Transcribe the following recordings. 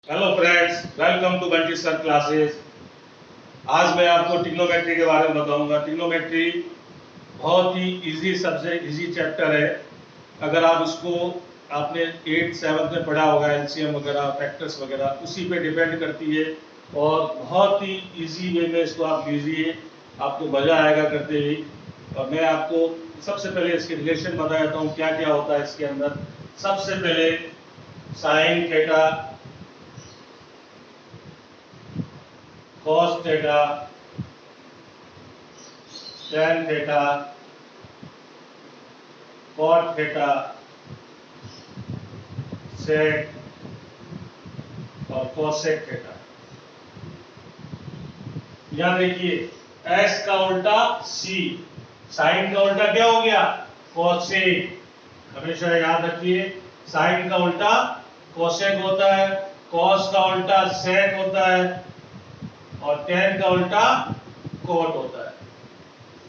Hello friends, welcome to Bunty sir classes. आज मैं आपको ट्रिग्नोमेट्री के बारे में बताऊंगा। ट्रिग्नोमेट्री बहुत ही इजी सब्जेक्ट, इजी चैप्टर है। अगर आप इसको आपने 8th 7th में पढ़ा होगा, एलसीएम वगैरह, फैक्टर्स वगैरह, उसी पे डिपेंड करती है और बहुत ही इजी वे में इसको आप लीजिए, आपको मजा आएगा करते हुए। और मैं आपको सबसे पहले इसके रिलेशन बता देता हूँ, क्या क्या होता है इसके अंदर। सबसे पहले sine theta, cos theta, tan theta, cot theta, sec और cosec थीटा। यहां देखिए, s का उल्टा c, साइन का उल्टा क्या हो गया? cosec। हमेशा याद रखिए, साइन का उल्टा cosec होता है, cos का उल्टा sec होता है और tan का उल्टा cot होता है।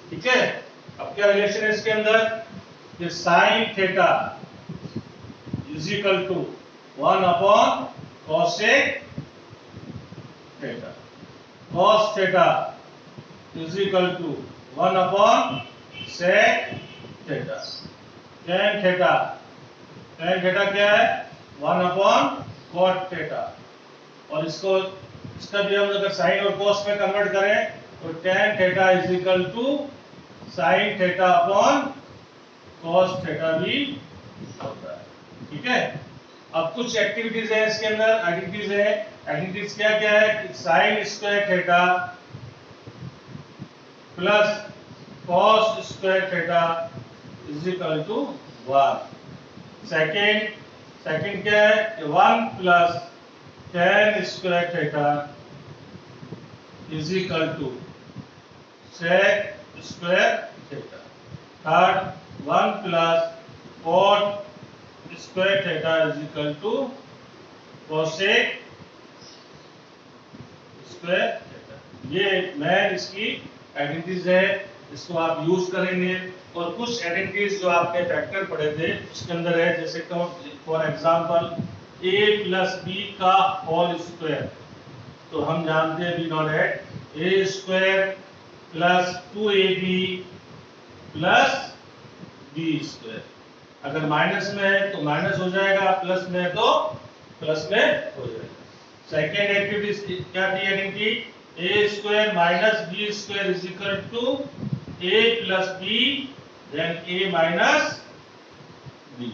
ठीक है। अब क्या रिलेशन है इसके अंदर कि sine theta is equal to 1 upon cosec theta, cos theta is equal to 1 upon sec theta, tan theta, tan theta क्या है? 1 अपॉन cot थीटा। और इसका भी हम अगर साइन और cos में कन्वर्ट करें तो tan theta is equal to sine theta upon cos theta भी होता है। ठीक है। अब कुछ एक्टिविटीज है इसके अंदर, एडिटिविटीज है। एडिटिविटीज क्या क्या है? Sine square theta plus cos square theta is equal to 1। Second क्या है? 1 plus tan square theta is equal to sec square theta. Third, 1 plus cot square theta is equal to cosec square theta. ये main इसकी identities है, इसको आप use करेंगे। और कुछ आइडेंटिटीज जो आपने फैक्टर पढ़े थे उसके अंदर है, जैसे for example a plus B का होल स्क्वायर। तो हम जानते हैं B not at A square plus 2ab plus B square. अगर माइनस में है तो माइनस हो जाएगा, प्लस में है तो प्लस में हो जाएगा। सेकेंड एक्टिविटी क्या थी? Identity A square minus B square is equal to A plus B then A minus B.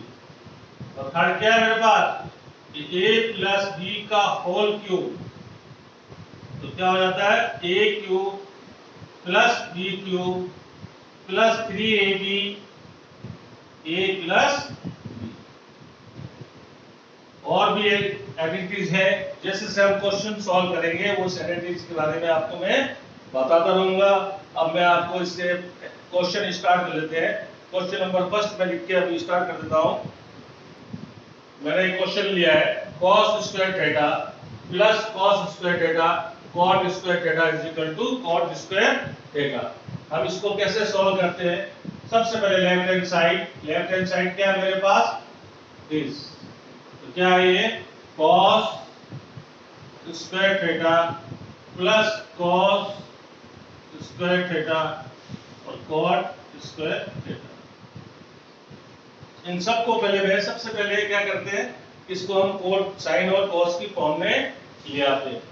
और थर्ड क्या है मेरे पास? ए प्लस बी का होल क्यूब। तो क्या हो जाता है? A cube plus B cube plus 3ab A plus B. और भी एक्टिविटीज है, जैसे से हम क्वेश्चन सॉल्व करेंगे वो एक्टिविटीज के बारे में आपको मैं बताता रहूंगा। अब मैं आपको इससे क्वेश्चन स्टार्ट कर लेते हैं। क्वेश्चन नंबर फर्स्ट में लिख के अभी स्टार्ट कर देता हूं। मैंने एक क्वेश्चन लिया है, cos square theta plus cos square theta cot square theta is equal to cot square theta. हम इसको कैसे सॉल्व करते हैं? सबसे पहले लेफ्ट हैंड साइड क्या है मेरे पास? दिस। तो क्या है ये? cos square theta plus cos square theta और cot स्क्वायर थीटा। इन सबको पहले मैं सबसे पहले क्या करते हैं, इसको हम cos साइन और cos की फॉर्म में ले आते हैं।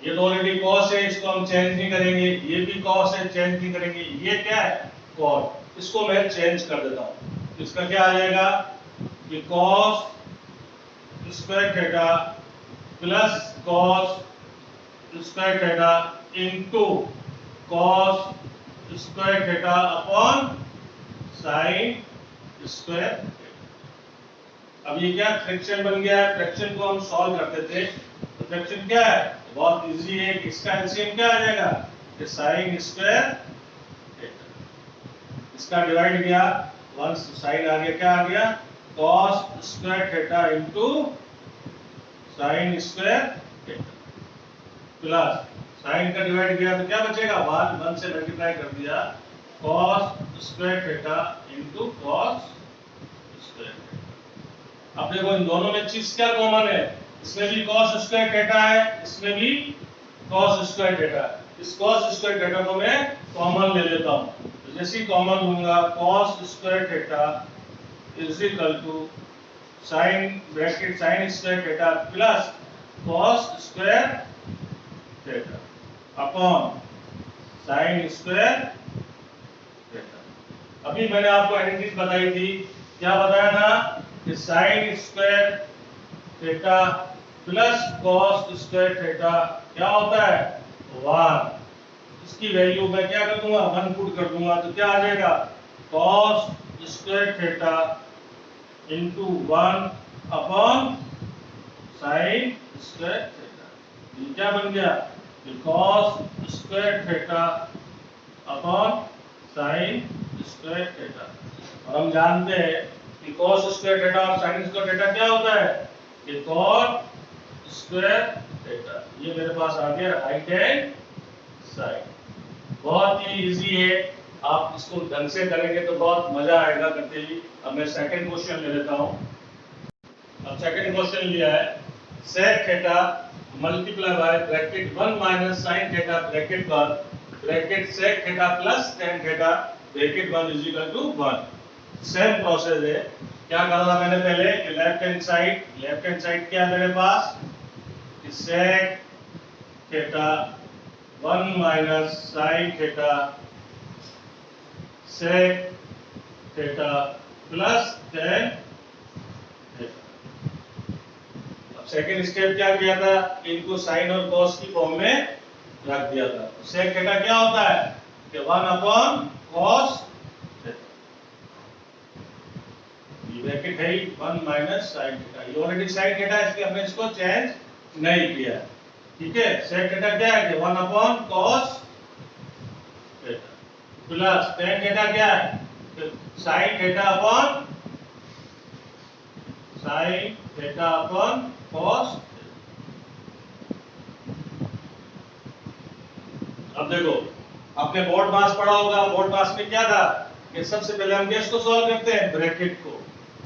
ये तो ऑलरेडी cos है, इसको हम चेंज नहीं करेंगे। ये भी cos है, चेंज नहीं करेंगे। ये क्या है? cot। इसको मैं चेंज कर देता हूं। इसका क्या आ जाएगा कि cos square theta plus cos square theta into cos square theta upon sin square. अब ये क्या फ्रैक्शन बन गया है? फ्रैक्शन को हम सॉल्व करते थे तो फ्रैक्शन क्या है? बहुत इजी है। इसका एलसीएम क्या आ जाएगा कि sin स्क्वायर थीटा। इसका डिवाइड किया, 1 sin आ गया, क्या आ गया? cos square theta into sin square theta plus sin का डिवाइड किया तो क्या बचेगा? 1 से मल्टीप्लाई कर दिया, cos square theta into cos square. अब देखो इन दोनों में चीज क्या कॉमन है? इसमें भी cos स्क्वायर थीटा है, इसमें भी cos स्क्वायर थीटा है। इस cos स्क्वायर थीटा को मैं कॉमन ले लेता हूँ, तो जैसे ही कॉमन लूंगा cos square theta is equal to sine bracket sine square theta plus cos square theta upon sine square theta. अभी मैंने आपको आइडेंटिटी बताई थी, क्या बताया था कि sine square theta plus cos square theta क्या होता है 1। इसकी वैल्यू मैं क्या कर दूंगा 1 पुट कर दूंगा, तो क्या आ जाएगा cos square theta into 1 upon sine square theta. ये क्या बन गया cos square theta upon sine square theta. और हम जानते हैं कि cos स्क्वायर थीटा और साइन स्क्वायर थीटा क्या होता है कि cot स्क्वायर थीटा। ये मेरे पास आ गया राइट हैंड साइड। बहुत ही इजी है, आप इसको ढंग से करेंगे तो बहुत मजा आएगा करते ही। अब मैं सेकंड क्वेश्चन ले लेता हूं। अब सेकंड क्वेश्चन लिया है sec theta multiply by bracket 1 minus sin theta bracket पर bracket sec theta plus tan theta bracket 1 is equal to 1। Same process है। क्या करना मैंने पहले लेफ्ट हैंड साइड क्या है मेरे पास sec theta 1 minus sin theta sec theta plus tan theta. अब सेकंड स्टेप क्या किया था, इनको साइन और cos की फॉर्म में रख दिया था। sec थीटा क्या होता है कि 1 अपॉन cos थीटा, ये ब्रैकेट है 1 माइनस sin थीटा। ये ऑलरेडी sin थीटा है, इसलिए हमने इसको चेंज नहीं किया। ठीक है, sec थीटा क्या है कि 1 upon cos theta plus tan theta क्या है sin theta upon sin theta upon cos। अब देखो आपने बोर्ड मास पढ़ा होगा, बोर्ड मास में क्या था कि सबसे पहले हम इसको सॉल्व करते हैं ब्रैकेट को।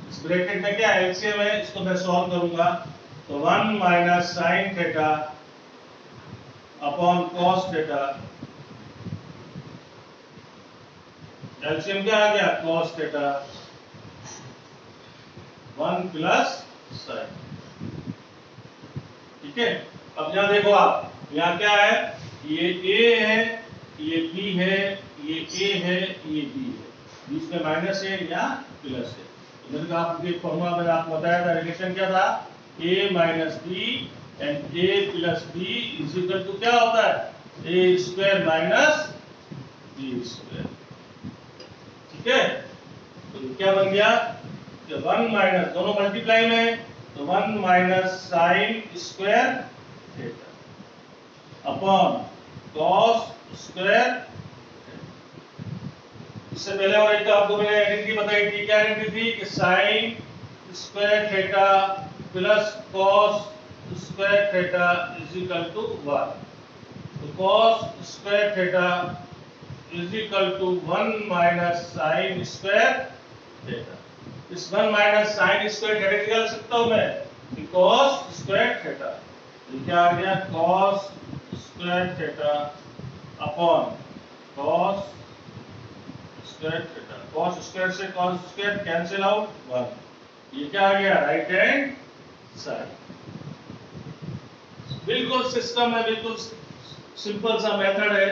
इस ब्रैकेट में क्या एलसीएम है, इसको मैं सॉल्व करूंगा तो 1 minus sin theta upon cos theta, LCM क्या आ गया cos थीटा 1 प्लस sin। ठीक है, अब यहां देखो आप, यहां क्या है ये a है, ये b है, ये a है, ये b है, बीच में माइनस है या प्लस है। तो मैंने कहा आपको एक फॉर्मूला मैंने आपको बताया था, रिलेशन क्या था a minus b and a plus b is equal to क्या होता है a square minus b square. ठीक है, तो क्या बन गया कि 1 माइनस दोनों मल्टीप्लाई में तो 1 minus sine square theta upon cos square. इससे पहले और एक आपको मैंने आइडेंटिटी बताई थी, क्या आइडेंटिटी थी कि sine square theta plus cos square theta is equal to 1। तो cos square theta is equal to 1 minus sine square theta. इस 1 माइनस साइन स्क्वायर थीटा निकाल सकता हूं मैं कि cos स्क्वायर थीटा, ये क्या आ गया cos square theta upon cos square theta. cos square से cos स्क्वायर कैंसिल आउट 1, ये क्या आ गया राइट हैंड साइड। बिल्कुल सिस्टम है, बिल्कुल सिंपल सा मेथड है।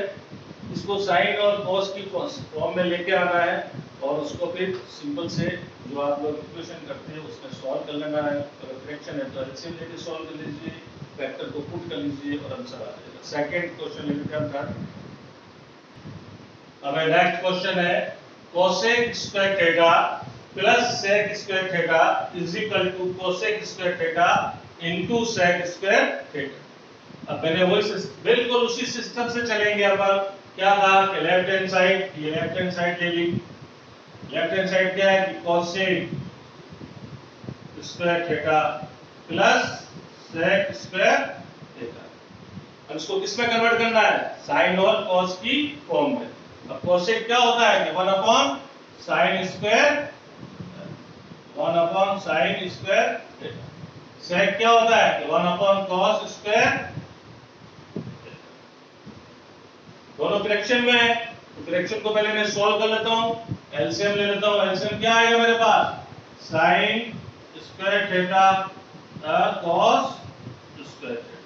इसको साइन और cos की फॉर्म में लेके आना है और उसको फिर सिंपल से जो आप लोग इक्वेशन करते हैं उसमें सॉल्व कर लेना है। अगर फ्रैक्शन है तो एलसीएम लेके सॉल्व कर लीजिए, फैक्टर को पुट कर लीजिए और आंसर आ जाएगा। सेकंड क्वेश्चन लेके हम कर। अब नेक्स्ट क्वेश्चन है cosec square theta plus sec square theta is equal to cosec square theta into sec square theta. अब मैंने वही बिल्कुल उसी सिस्टम से चलेंगे। अब क्या था कि लेफ्ट हैंड साइड, ये लेफ्ट हैंड साइड ले ली। लेफ्ट हैंड साइड क्या है कि cosec square theta plus sec square theta. अब इसको किसमें कन्वर्ट करना है साइन और cos की फॉर्म में। अब cosec क्या होता है कि 1 upon sine square, 1 upon sine square theta. Sec क्या होता है कि 1 अपॉन कॉस स्क्वायर, दोनों फ्रैक्शन में है तो फ्रैक्शन को पहले मैं सॉल्व कर लेता हूं, एलसीएम ले लेता हूं। एलसीएम क्या आएगा मेरे पास sine square theta cos square theta,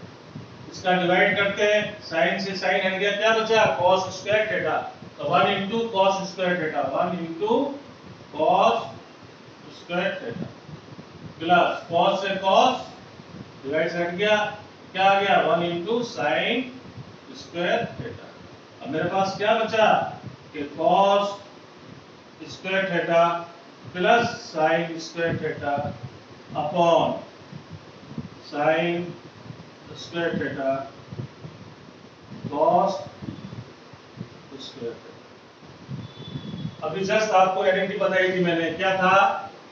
इसका डिवाइड करते हैं, साइन से साइन हट गया, क्या बचा कॉस स्क्वायर थीटा, तो 1 into cos square theta, 1 into cos square theta plus cos से कॉस डिवाइड से हट गया, क्या आ गया 1 इंटू साइन स्क्वायर थीटा। अब मेरे पास क्या बचा कि cos square theta plus sin square theta upon sin square theta cos square theta. अभी जस्ट आपको आइडेंटिटी बताई थी मैंने, क्या था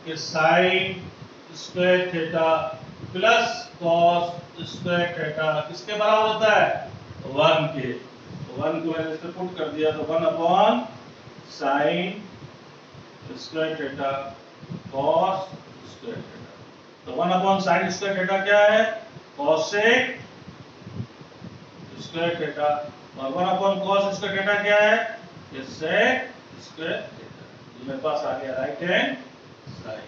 कि sin square theta plus cos square theta किसके बराबर होता है 1 के, 1 को मैंने इसमें पुट कर दिया तो 1 upon sine square theta cos square theta, तो 1 अपॉन साइन स्क्वायर थीटा क्या है कोसेक स्क्वायर थीटा, और 1 अपॉन कॉस स्क्वायर थीटा क्या है ये सेक स्क्वायर थीटा। ये मेरे पास आ गया राइट हैंड साइड।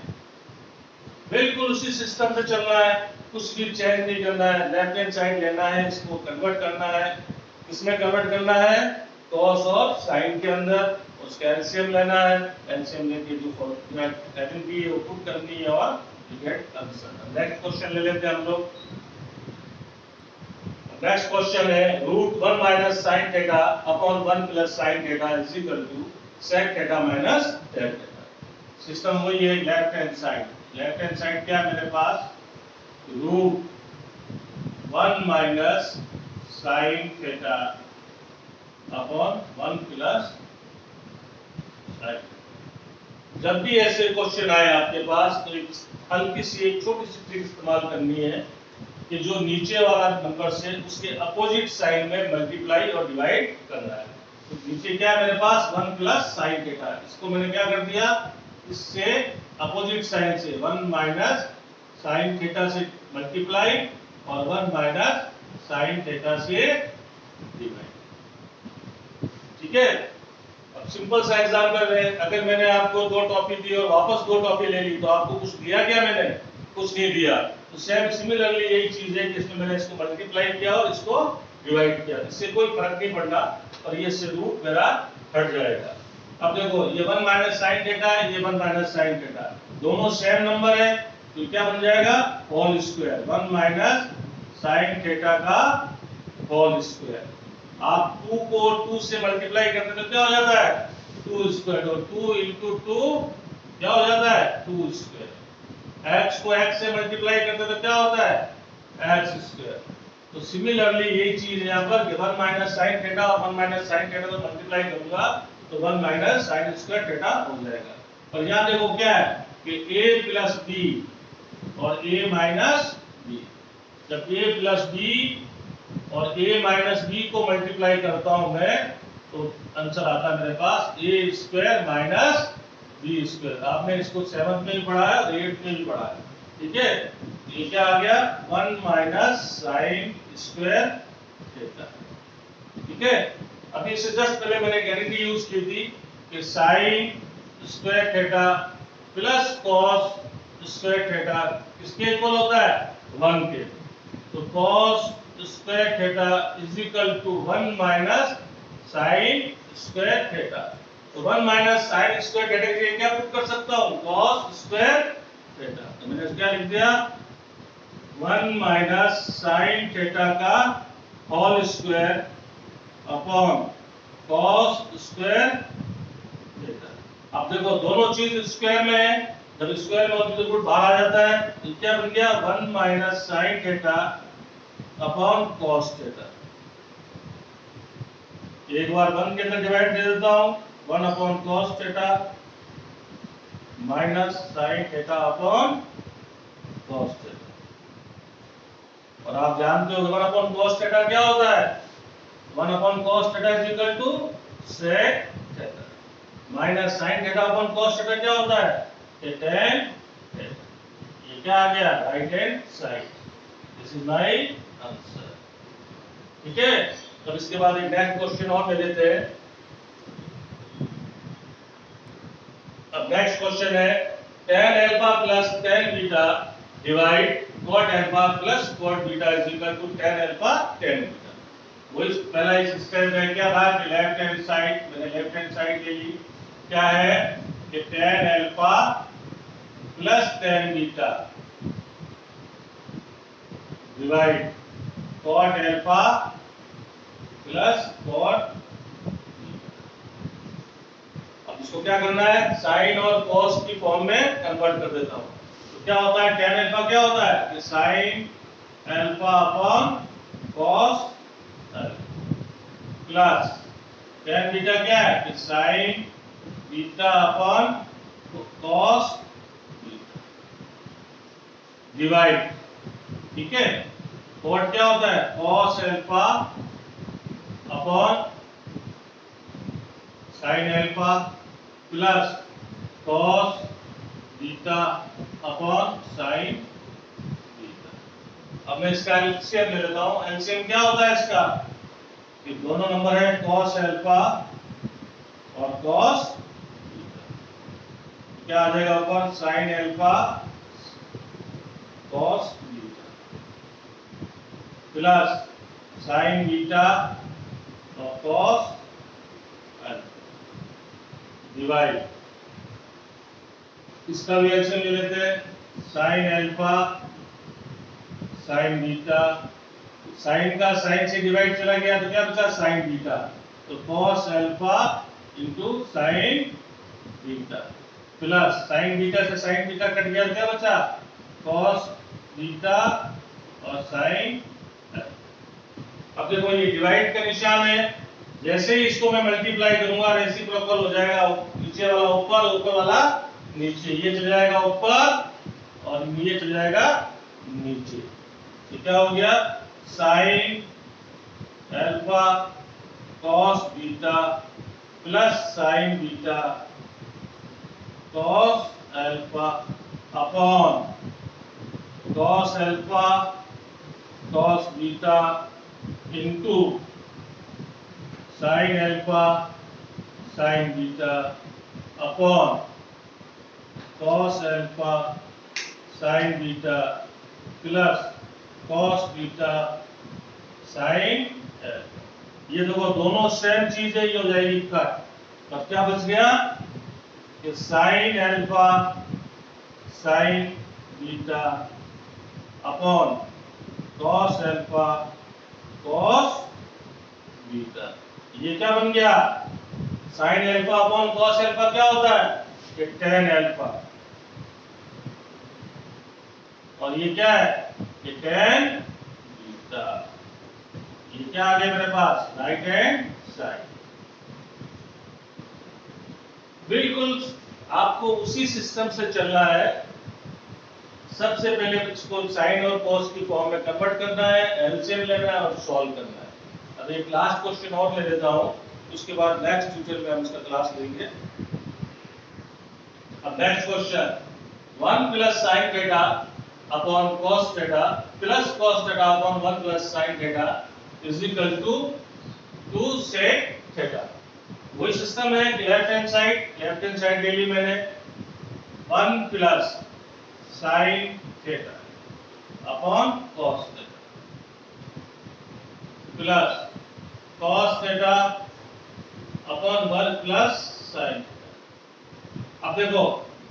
बिल्कुल उसी सिस्टम से चलना है, कुछ भी चेंज नहीं करना है, लेफ्ट हैंड साइड लेना है, इसको कन्वर्ट करना है, इसमें कन्वर्ट करना है cos और sin के अंदर, उसका एलसीएम लेना है, एलसीएम लेके जो आइडेंटिटी है वो पुट करनी है और you get answer. Next question ले लेते हैं हम लोग। नेक्स्ट क्वेश्चन है √1 minus sin theta upon 1 plus sin theta is equal to sec theta minus tan theta. System वही है, left hand side, left hand side क्या है मेरे पास √1 minus sin theta upon 1 plus sin। जब भी ऐसे क्वेश्चन आए आपके पास तो एक हल्की सी एक छोटी सी ट्रिक इस्तेमाल करनी है कि जो नीचे वाला नंबर से उसके अपोजिट साइन में मल्टीप्लाई और डिवाइड करना है। तो नीचे क्या है मेरे पास 1 प्लस sin थीटा, इसको मैंने क्या कर दिया इससे अपोजिट साइन से 1 माइनस sin थीटा से मल्टीप्लाई और 1 माइनस sin थीटा से डिवाइड। ठीक है, अब सिंपल सा एग्जांपल है, अगर मैंने आपको 2 टॉपी दी और वापस 2 टॉपी ले ली तो आपको कुछ दिया क्या मैंने कुछ नहीं दिया, तो सेम सिमिलरली यही चीज है कि इसमें मैंने इसको मल्टीप्लाई किया और इसको डिवाइड किया, इससे कोई फर्क नहीं पड़ना और ये से रूट मेरा हट जाएगा। अब देखो ये 1 माइनस sin थीटा है, ये 1 माइनस sin थीटा, दोनों सेम नंबर है तो क्या बन जाएगा whole square, 1 minus sin theta का होल स्क्वायर। आप 2 को 2 से मल्टीप्लाई करते तो क्या हो जाता है 2 स्क्वायर, और 2 इंटू 2 क्या हो जाता है 2 स्क्वायर। x को x से मल्टीप्लाई करते तो क्या होता है x स्क्वायर। तो सिमिलरली यही चीज यहाँ पर कि 1 माइनस sin थीटा और 1 माइनस sin थीटा को मल्टीप्लाई करूंगा तो 1 माइनस sin स्क्वायर थीटा हो जाएगा। और यहाँ देखो क्या है कि a प्लस b और a माइनस b, जब a प्लस b और a माइनस b को मल्टीप्लाई करता हूं मैं तो आंसर आता है मेरे पास a square minus b square. आपने इसको 7th में भी पढ़ा है और 8th में भी पढ़ा है, ठीक है। ये क्या आ गया 1 माइनस साइन स्क्वायर थीटा, ठीक है। अभी इससे जस्ट पहले मैंने गारंटी यूज की थी कि sine square theta plus cos square theta किसके इक्वल होता है 1 के, तो cos square theta is equal to 1 minus sine square theta. तो 1 माइनस साइन स्क्वायर थीटा के लिए क्या पुट कर सकता हूं कॉस स्क्वायर थीटा, तो मैंने क्या लिख दिया 1 माइनस साइन थीटा का whole square upon cos square theta. अब देखो दोनों चीज स्क्वायर में है, जब स्क्वायर में होती तो रूट बाहर आ जाता है, तो क्या बन गया 1 minus sine theta upon cos theta. एक बार 1 के अंदर डिवाइड दे देता हूं 1 upon cos theta minus sine theta upon cos theta. और आप जानते हो 1 अपॉन कॉस थीटा क्या होता है 1 upon cos theta is equal to sec theta minus sine theta upon cos theta क्या होता है tan थीटा। ये ये क्या आ गया, right hand side. This is my answer. ठीक है, अब इसके बाद एक नेक्स्ट क्वेश्चन और ले लेते हैं। अब नेक्स्ट क्वेश्चन है tan alpha plus tan beta divide cot alpha plus cot beta is equal to tan alpha tan beta. वो इस पहला इस स्टेप में क्या था कि लेफ्ट हैंड साइड, मैंने लेफ्ट हैंड साइड ले ली। क्या है कि tan alpha plus tan beta divide cot alpha plus cot। इसको क्या करना है, साइन और कॉस की फॉर्म में कन्वर्ट कर देता हूं। तो क्या होता है, tan अल्फा क्या होता है कि sine alpha upon cos plus tan beta क्या है कि sign beta upon cos divide. ठीक है, कॉट क्या होता है, cos alpha upon sine alpha plus cos beta upon sine beta. अब मैं इसका एलसीएम ले लेता हूं। एलसीएम क्या होता है इसका कि दोनों नंबर है कॉस अल्फा और कॉस बीटा। क्या आ जाएगा ऊपर, sine alpha cos beta plus sine beta और कॉस डिवाइड। इसका भी एलसीएम ले लेते हैं, sine alpha sine beta, sine का साइन से डिवाइड चला गया तो क्या बचा, साइन बीटा। तो cos alpha into sine beta plus sine beta से साइन बीटा कट गया तो क्या बचा, कॉस बीटा और साइन। अब देखो ये डिवाइड का निशान है, जैसे ही इसको मैं मल्टीप्लाई करूंगा रेसिप्रोकल हो जाएगा, नीचे वाला ऊपर ऊपर वाला नीचे, ये चल जाएगा ऊपर और ये चल जाएगा नीचे। तो क्या हो गया, sign alpha cos beta plus sine beta cos alpha upon cos alpha cos beta into sine alpha sine beta upon cos alpha sine beta plus cos beta sine. ये देखो दोनों सेम चीज है, ये हो जाएगी कट। अब क्या बच गया कि sign alpha sine beta upon cos alpha cos beta. ये क्या बन गया, sine alpha upon cos alpha क्या होता है कि tan अल्फा, और ये क्या है कि tan बीटा। ये क्या आ गया मेरे पास, राइट हैंड साइड। बिल्कुल आपको उसी सिस्टम से चलना है। सबसे पहले इसको साइन और कॉस की फॉर्म में कन्वर्ट करना है, एलसीएम लेना है और सॉल्व करना है। अब एक लास्ट क्वेश्चन और ले लेता हूं, उसके बाद नेक्स्ट ट्यूटर में हम इसका क्लास लेंगे। अब next question, 1 plus sine theta upon cos theta plus cos theta upon 1 plus sine theta is equal to 2 sec theta. वही सिस्टम है कि लेफ्ट हैंड साइड ले ली मैंने, 1 plus sine theta upon cos theta plus cos theta upon 1 plus sine. अब देखो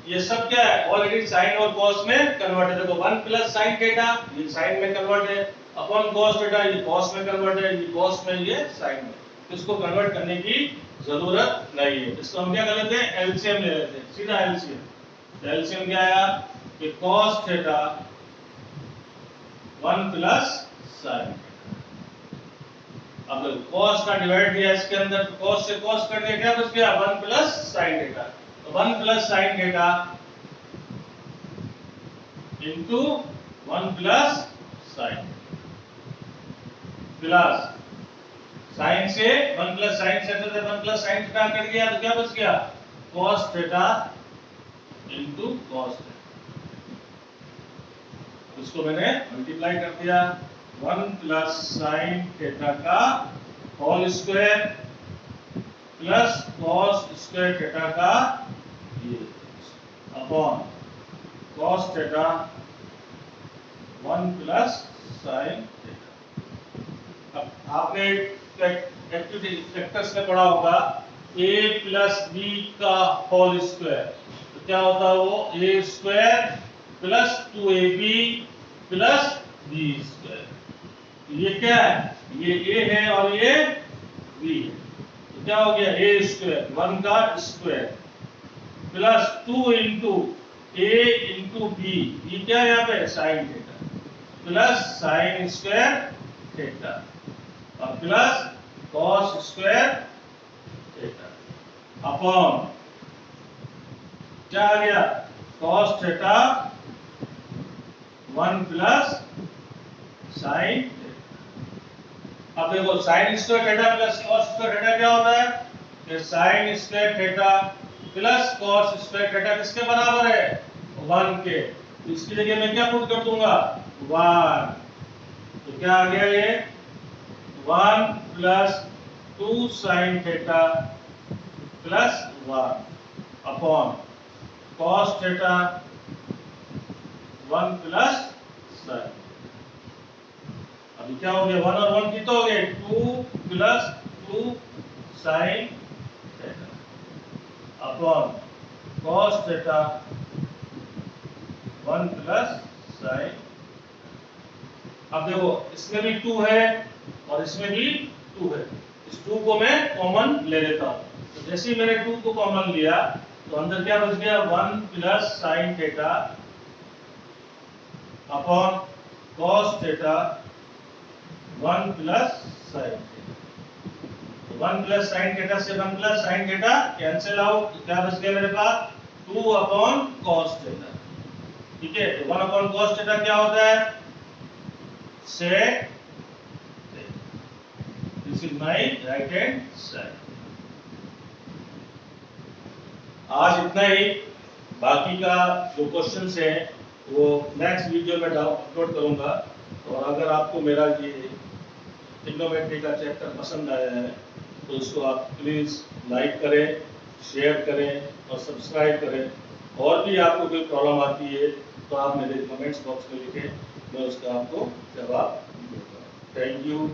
ये सब क्या है, ऑलरेडी साइन और कॉस में कन्वर्ट है। देखो 1 प्लस साइन थीटा ये साइन में कन्वर्ट है, अपॉन कॉस थीटा ये कॉस में कन्वर्ट है, ये कॉस में ये साइन में। तो इसको कन्वर्ट करने की जरूरत नहीं है। इसको हम क्या कर लेते हैं, एलसीएम ले लेते हैं, सीधा एलसीएम। एलसीएम क्या आया कि कॉस थीटा 1 प्लस साइन। अब देखो cos का डिवाइड दिया इसके अंदर, तो cos से cos कट गया, क्या बच गया 1 प्लस साइन थीटा। तो 1 plus sine theta into 1 plus sign plus sign से 1 प्लस साइन से 1 प्लस साइन थीटा कट गया तो क्या बच गया cos थीटा इंटू cos थीटा। इसको मैंने मल्टीप्लाई कर दिया 1 प्लस साइन थीटा का whole square plus cos square theta का ये upon cos theta 1 plus sine theta. अब आपने एक्टिविटी फैक्टर्स में पढ़ा होगा a प्लस बी का होल स्क्वायर, तो क्या होता है वो a square plus 2ab plus b square. ये क्या है, ये a है और ये b है, तो क्या हो गया a स्क्वायर 1 का square plus 2 into a into b, ये क्या है यहाँ पे sine theta plus sine square theta और plus cos square theta upon क्या आ गया cos theta 1 plus sine theta. अब देखो sine square theta plus cos square theta क्या होता है, कि sine square theta plus cos square theta किसके बराबर है 1 के, तो इसकी जगह मैं क्या पुट कर दूंगा 1, तो क्या आ गया ये 1 plus 2 sign theta plus 1 upon cos theta 1 plus sign. अभी क्या हो गया 1 और 1 कितना हो गए 2 plus 2 sign theta upon cos theta 1 plus sine. अब देखो इसमें भी 2 है और इसमें भी 2 है, इस 2 को मैं कॉमन ले लेता हूं, तो जैसे ही मैंने 2 को कॉमन लिया तो अंदर क्या बच गया 1 plus sine theta upon cos theta 1 plus sine theta. 1 plus sine theta से 1 plus sine theta cancel out, तो क्या बच गया मेरे पास 2 अपॉन कॉस थीटा। ठीक है, तो 1 अपॉन कॉस थीटा क्या होता है sec, this is my right hand side. आज इतना ही, बाकी का जो क्वेश्चंस हैं वो नेक्स्ट वीडियो में अपलोड करूंगा। और अगर आपको मेरा ये ट्रिग्नोमेट्री का चैप्टर पसंद आया है तो इसको आप प्लीज़ लाइक करें, शेयर करें और सब्सक्राइब करें। और भी आपको कोई प्रॉब्लम आती है तो आप मेरे कमेंट्स बॉक्स में लिखें, मैं उसका आपको जवाब दूंगा। Thank you.